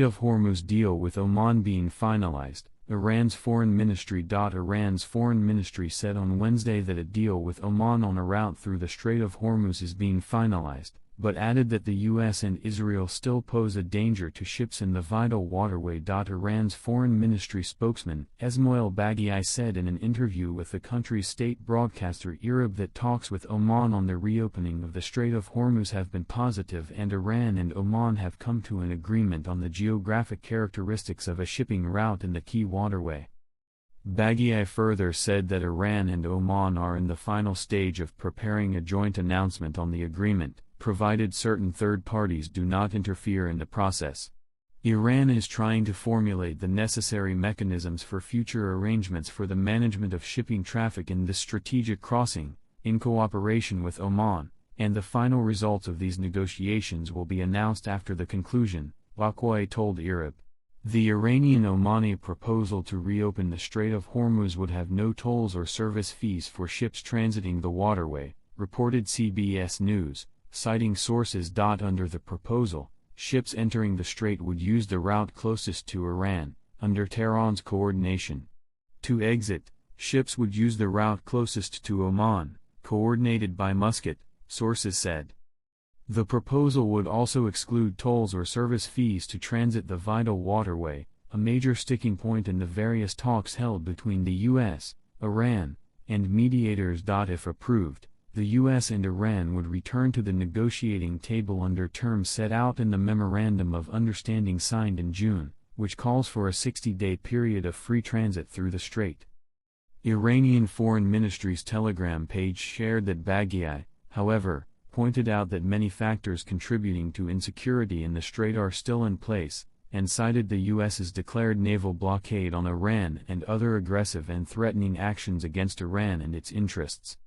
of Hormuz deal with Oman being finalized, Iran's foreign ministry. Iran's foreign ministry said on Wednesday that a deal with Oman on a route through the Strait of Hormuz is being finalized, but added that the U.S. and Israel still pose a danger to ships in the vital waterway. Iran's foreign ministry spokesman, Esmail Baghaei, said in an interview with the country's state broadcaster IRIB that talks with Oman on the reopening of the Strait of Hormuz have been positive and Iran and Oman have come to an agreement on the geographic characteristics of a shipping route in the key waterway. Baghaei further said that Iran and Oman are in the final stage of preparing a joint announcement on the agreement, provided certain third parties do not interfere in the process. Iran is trying to formulate the necessary mechanisms for future arrangements for the management of shipping traffic in this strategic crossing, in cooperation with Oman, and the final results of these negotiations will be announced after the conclusion, Baghaei told IRIB. The Iranian-Omani proposal to reopen the Strait of Hormuz would have no tolls or service fees for ships transiting the waterway, reported CBS News, citing sources. Under the proposal, ships entering the strait would use the route closest to Iran, under Tehran's coordination. To exit, ships would use the route closest to Oman, coordinated by Muscat, sources said. The proposal would also exclude tolls or service fees to transit the vital waterway, a major sticking point in the various talks held between the U.S., Iran, and mediators. If approved, the U.S. and Iran would return to the negotiating table under terms set out in the Memorandum of Understanding signed in June, which calls for a 60-day period of free transit through the strait. Iranian Foreign Ministry's Telegram page shared that Baghaei, however, pointed out that many factors contributing to insecurity in the strait are still in place, and cited the U.S.'s declared naval blockade on Iran and other aggressive and threatening actions against Iran and its interests.